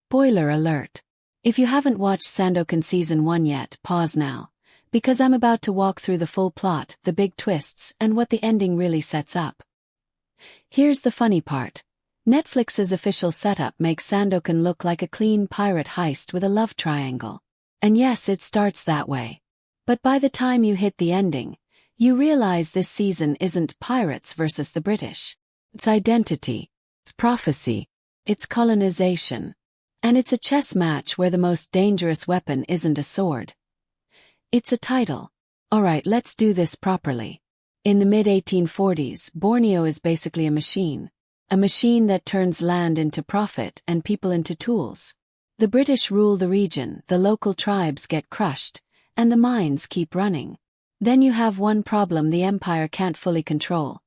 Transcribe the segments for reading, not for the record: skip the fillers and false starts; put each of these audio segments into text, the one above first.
Spoiler alert. If you haven't watched Sandokan Season 1 yet, pause now. Because I'm about to walk through the full plot, the big twists, and what the ending really sets up. Here's the funny part. Netflix's official setup makes Sandokan look like a clean pirate heist with a love triangle. And yes, it starts that way. But by the time you hit the ending, you realize this season isn't pirates versus the British. It's identity. It's prophecy. It's colonization. And it's a chess match where the most dangerous weapon isn't a sword. It's a title. Alright, let's do this properly. In the mid-1840s, Borneo is basically a machine. A machine that turns land into profit and people into tools. The British rule the region, the local tribes get crushed, and the mines keep running. Then you have one problem the empire can't fully control.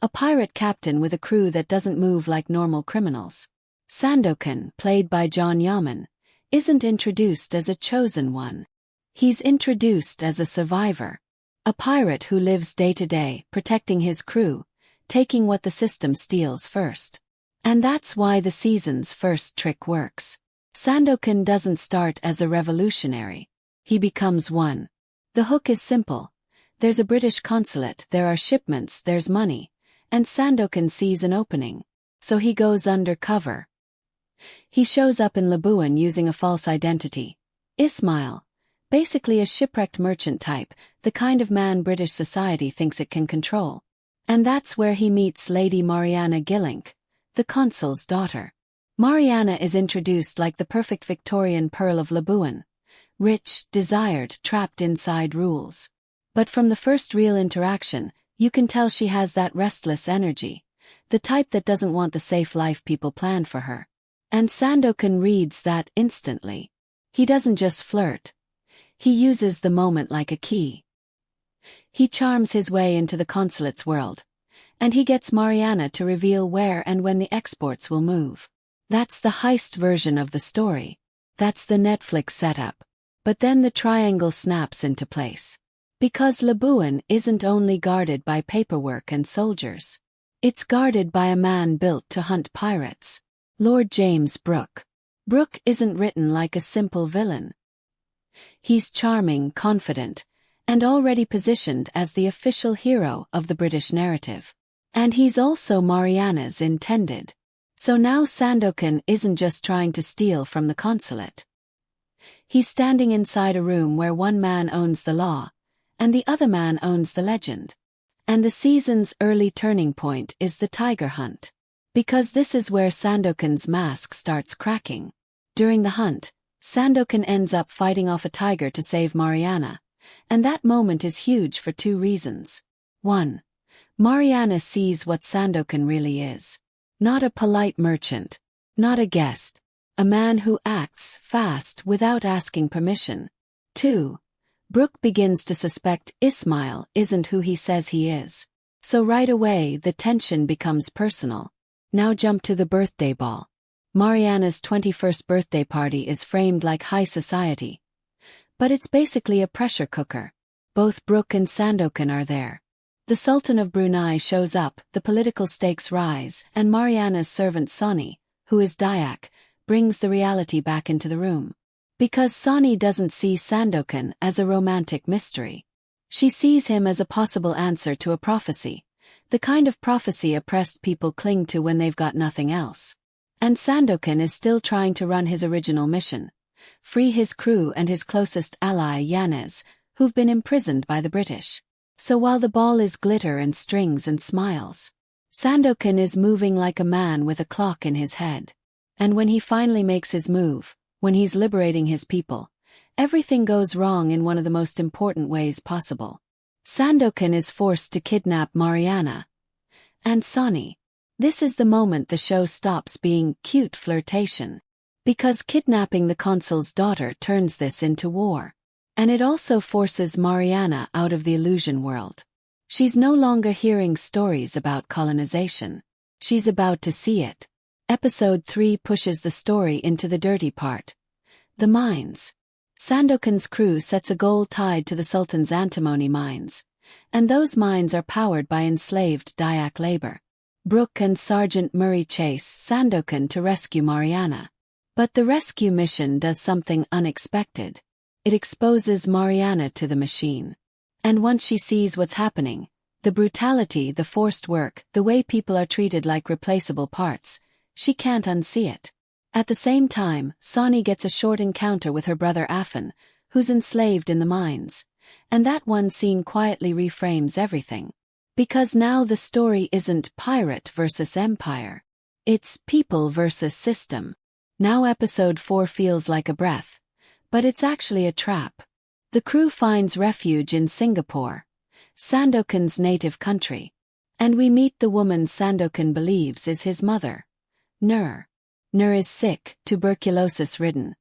A pirate captain with a crew that doesn't move like normal criminals. Sandokan, played by John Yaman, isn't introduced as a chosen one. He's introduced as a survivor. A pirate who lives day to day, protecting his crew, taking what the system steals first. And that's why the season's first trick works. Sandokan doesn't start as a revolutionary. He becomes one. The hook is simple. There's a British consulate, there are shipments, there's money. And Sandokan sees an opening. So he goes undercover. He shows up in Labuan using a false identity. Ismail. Basically a shipwrecked merchant type, the kind of man British society thinks it can control. And that's where he meets Lady Marianna Guillonk, the consul's daughter. Marianna is introduced like the perfect Victorian pearl of Labuan. Rich, desired, trapped inside rules. But from the first real interaction, you can tell she has that restless energy. The type that doesn't want the safe life people planned for her. And Sandokan reads that instantly. He doesn't just flirt. He uses the moment like a key. He charms his way into the consulate's world. And he gets Marianna to reveal where and when the exports will move. That's the heist version of the story. That's the Netflix setup. But then the triangle snaps into place. Because Labuan isn't only guarded by paperwork and soldiers. It's guarded by a man built to hunt pirates. Lord James Brooke. Brooke isn't written like a simple villain. He's charming, confident, and already positioned as the official hero of the British narrative. And he's also Marianna's intended. So now Sandokan isn't just trying to steal from the consulate. He's standing inside a room where one man owns the law, and the other man owns the legend. And the season's early turning point is the tiger hunt. Because this is where Sandokan's mask starts cracking. During the hunt, Sandokan ends up fighting off a tiger to save Marianna. And that moment is huge for two reasons. 1. Marianna sees what Sandokan really is. Not a polite merchant. Not a guest. A man who acts fast without asking permission. 2. Brooke begins to suspect Ismail isn't who he says he is. So right away the tension becomes personal. Now jump to the birthday ball. Marianna's 21st birthday party is framed like high society. But it's basically a pressure cooker. Both Brooke and Sandokan are there. The Sultan of Brunei shows up, the political stakes rise, and Marianna's servant Sani, who is Dayak, brings the reality back into the room. Because Sani doesn't see Sandokan as a romantic mystery. She sees him as a possible answer to a prophecy. The kind of prophecy oppressed people cling to when they've got nothing else. And Sandokan is still trying to run his original mission. Free his crew and his closest ally Yanez, who've been imprisoned by the British. So while the ball is glitter and strings and smiles, Sandokan is moving like a man with a clock in his head. And when he finally makes his move, when he's liberating his people, everything goes wrong in one of the most important ways possible. Sandokan is forced to kidnap Marianna. And Sani. This is the moment the show stops being cute flirtation. Because kidnapping the consul's daughter turns this into war. And it also forces Marianna out of the illusion world. She's no longer hearing stories about colonization. She's about to see it. Episode 3 pushes the story into the dirty part. The mines. Sandokan's crew sets a goal tied to the Sultan's antimony mines. And those mines are powered by enslaved Dayak labor. Brooke and Sergeant Murray chase Sandokan to rescue Marianna. But the rescue mission does something unexpected. It exposes Marianna to the machine. And once she sees what's happening, the brutality, the forced work, the way people are treated like replaceable parts, she can't unsee it. At the same time, Sonny gets a short encounter with her brother Afin, who's enslaved in the mines. And that one scene quietly reframes everything. Because now the story isn't pirate versus empire. It's people versus system. Now episode 4 feels like a breath. But it's actually a trap. The crew finds refuge in Singapore, Sandokan's native country. And we meet the woman Sandokan believes is his mother, Nur. Nur is sick, tuberculosis-ridden.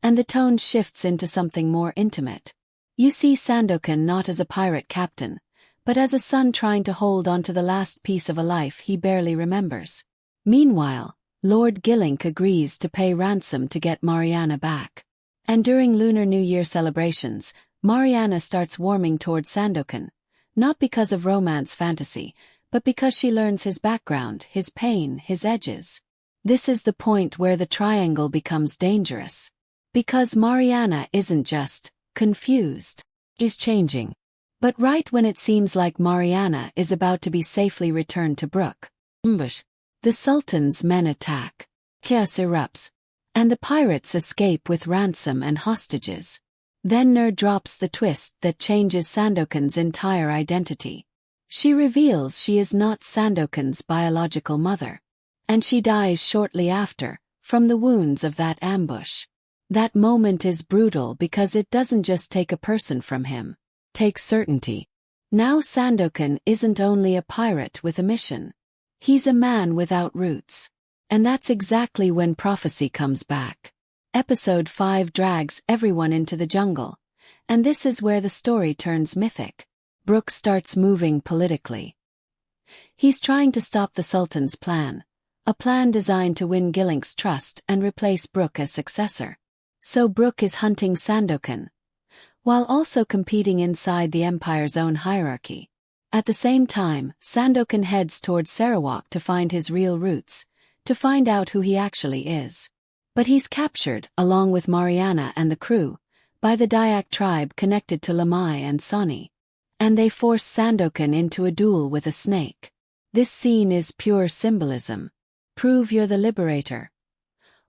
And the tone shifts into something more intimate. You see Sandokan not as a pirate captain, but as a son trying to hold on to the last piece of a life he barely remembers. Meanwhile, Lord Guillonk agrees to pay ransom to get Marianna back. And during Lunar New Year celebrations, Marianna starts warming towards Sandokan, not because of romance fantasy, but because she learns his background, his pain, his edges. This is the point where the triangle becomes dangerous. Because Marianna isn't just confused, is changing. But right when it seems like Marianna is about to be safely returned to Brooke, the Sultan's men attack. Chaos erupts. And the pirates escape with ransom and hostages. Then Nur drops the twist that changes Sandokan's entire identity. She reveals she is not Sandokan's biological mother. And she dies shortly after, from the wounds of that ambush. That moment is brutal because it doesn't just take a person from him. Takes certainty. Now Sandokan isn't only a pirate with a mission. He's a man without roots. And that's exactly when prophecy comes back. Episode 5 drags everyone into the jungle. And this is where the story turns mythic. Brooke starts moving politically. He's trying to stop the Sultan's plan. A plan designed to win Guillonk's trust and replace Brooke as successor. So Brooke is hunting Sandokan, while also competing inside the Empire's own hierarchy. At the same time, Sandokan heads towards Sarawak to find his real roots, to find out who he actually is. But he's captured, along with Marianna and the crew, by the Dayak tribe connected to Lamai and Sonny. And they force Sandokan into a duel with a snake. This scene is pure symbolism. Prove you're the liberator.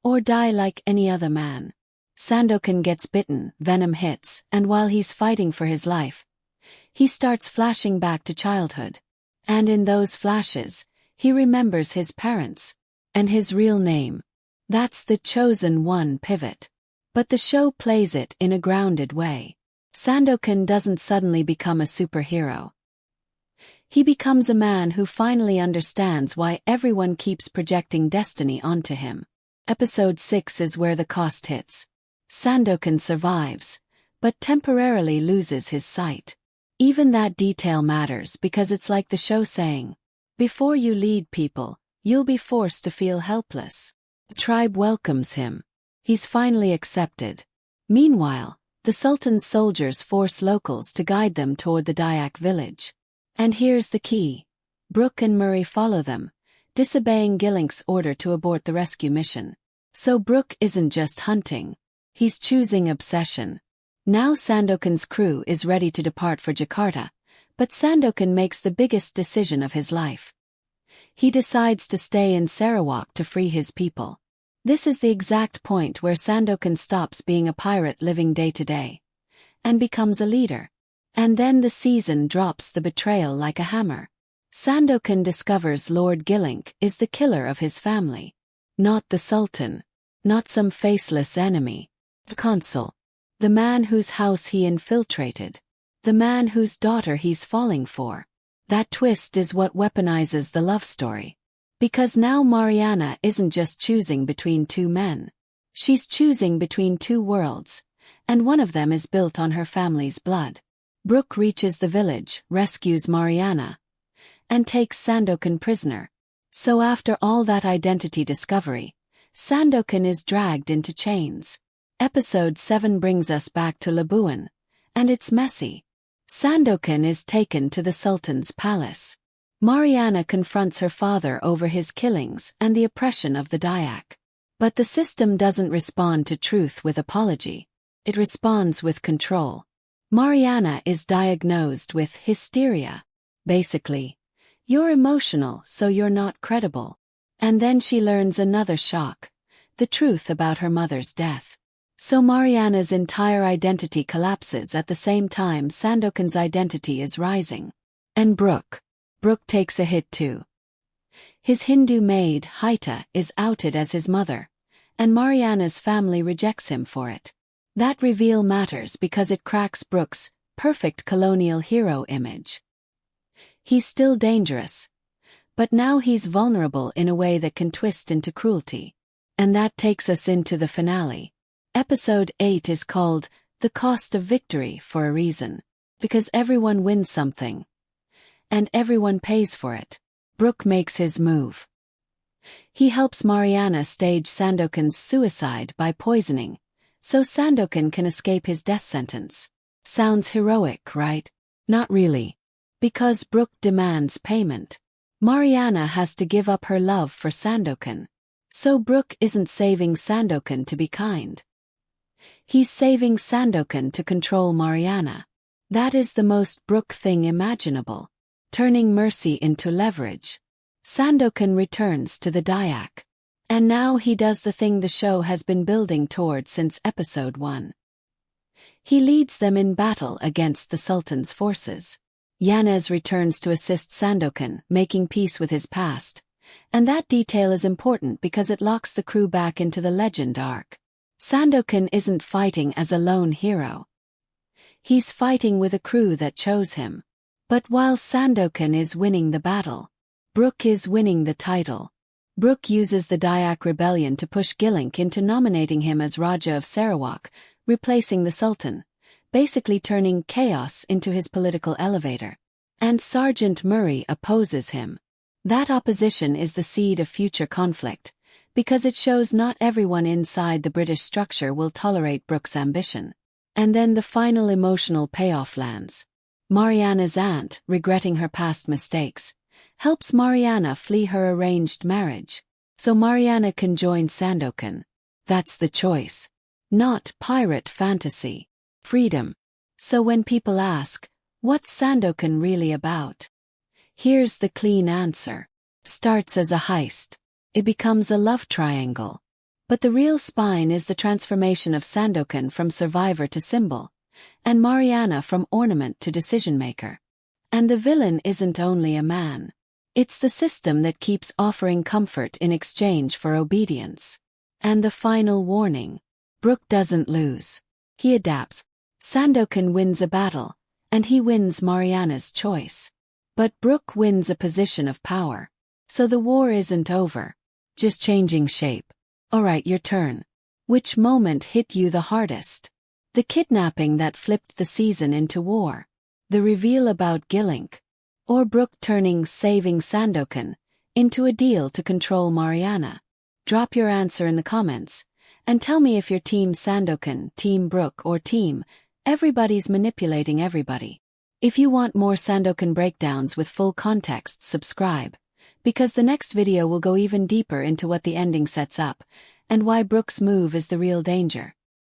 Or die like any other man. Sandokan gets bitten, venom hits, and while he's fighting for his life, he starts flashing back to childhood. And in those flashes, he remembers his parents. And his real name. That's the chosen one pivot. But the show plays it in a grounded way. Sandokan doesn't suddenly become a superhero. He becomes a man who finally understands why everyone keeps projecting destiny onto him. Episode 6 is where the cost hits. Sandokan survives, but temporarily loses his sight. Even that detail matters because it's like the show saying, before you lead people, you'll be forced to feel helpless. The tribe welcomes him. He's finally accepted. Meanwhile, the Sultan's soldiers force locals to guide them toward the Dayak village. And here's the key. Brooke and Murray follow them, disobeying Guillonk's order to abort the rescue mission. So Brooke isn't just hunting. He's choosing obsession. Now Sandokan's crew is ready to depart for Jakarta, but Sandokan makes the biggest decision of his life. He decides to stay in Sarawak to free his people. This is the exact point where Sandokan stops being a pirate living day to day, and becomes a leader. And then the season drops the betrayal like a hammer. Sandokan discovers Lord Guillonk is the killer of his family. Not the Sultan. Not some faceless enemy. The consul. The man whose house he infiltrated. The man whose daughter he's falling for. That twist is what weaponizes the love story. Because now Marianna isn't just choosing between two men. She's choosing between two worlds, and one of them is built on her family's blood. Brooke reaches the village, rescues Marianna, and takes Sandokan prisoner. So after all that identity discovery, Sandokan is dragged into chains. Episode 7 brings us back to Labuan, and it's messy. Sandokan is taken to the Sultan's palace. Marianna confronts her father over his killings and the oppression of the Dayak. But the system doesn't respond to truth with apology. It responds with control. Marianna is diagnosed with hysteria. Basically, you're emotional, so you're not credible. And then she learns another shock: the truth about her mother's death. So Marianna's entire identity collapses at the same time Sandokan's identity is rising. And Brooke takes a hit too. His Hindu maid, Haita, is outed as his mother, and Marianna's family rejects him for it. That reveal matters because it cracks Brooke's perfect colonial hero image. He's still dangerous, but now he's vulnerable in a way that can twist into cruelty. And that takes us into the finale. Episode 8 is called The Cost of Victory for a reason, because everyone wins something, and everyone pays for it. Brooke makes his move. He helps Marianna stage Sandokan's suicide by poisoning, so Sandokan can escape his death sentence. Sounds heroic, right? Not really. Because Brooke demands payment. Marianna has to give up her love for Sandokan. So Brooke isn't saving Sandokan to be kind. He's saving Sandokan to control Marianna. That is the most Brooke thing imaginable. Turning mercy into leverage. Sandokan returns to the Dayak. And now he does the thing the show has been building toward since episode 1. He leads them in battle against the Sultan's forces. Yanez returns to assist Sandokan, making peace with his past. And that detail is important because it locks the crew back into the legend arc. Sandokan isn't fighting as a lone hero. He's fighting with a crew that chose him. But while Sandokan is winning the battle, Brooke is winning the title. Brooke uses the Dayak rebellion to push Guillonk into nominating him as Raja of Sarawak, replacing the Sultan, basically turning chaos into his political elevator. And Sergeant Murray opposes him. That opposition is the seed of future conflict, because it shows not everyone inside the British structure will tolerate Brooke's ambition. And then the final emotional payoff lands. Marianna's aunt, regretting her past mistakes, helps Marianna flee her arranged marriage, so Marianna can join Sandokan. That's the choice. Not pirate fantasy. Freedom. So when people ask, what's Sandokan really about? Here's the clean answer. Starts as a heist. It becomes a love triangle. But the real spine is the transformation of Sandokan from survivor to symbol, and Marianna from ornament to decision-maker. And the villain isn't only a man. It's the system that keeps offering comfort in exchange for obedience. And the final warning. Brooke doesn't lose. He adapts. Sandokan wins a battle, and he wins Marianna's choice. But Brooke wins a position of power. So the war isn't over. Just changing shape. Alright, your turn. Which moment hit you the hardest? The kidnapping that flipped the season into war? The reveal about Guillonk? Or Brooke turning saving Sandokan into a deal to control Marianna? Drop your answer in the comments, and tell me if you're Team Sandokan, Team Brooke, or Team Everybody's manipulating everybody. If you want more Sandokan breakdowns with full context, subscribe, because the next video will go even deeper into what the ending sets up, and why Brooke's move is the real danger.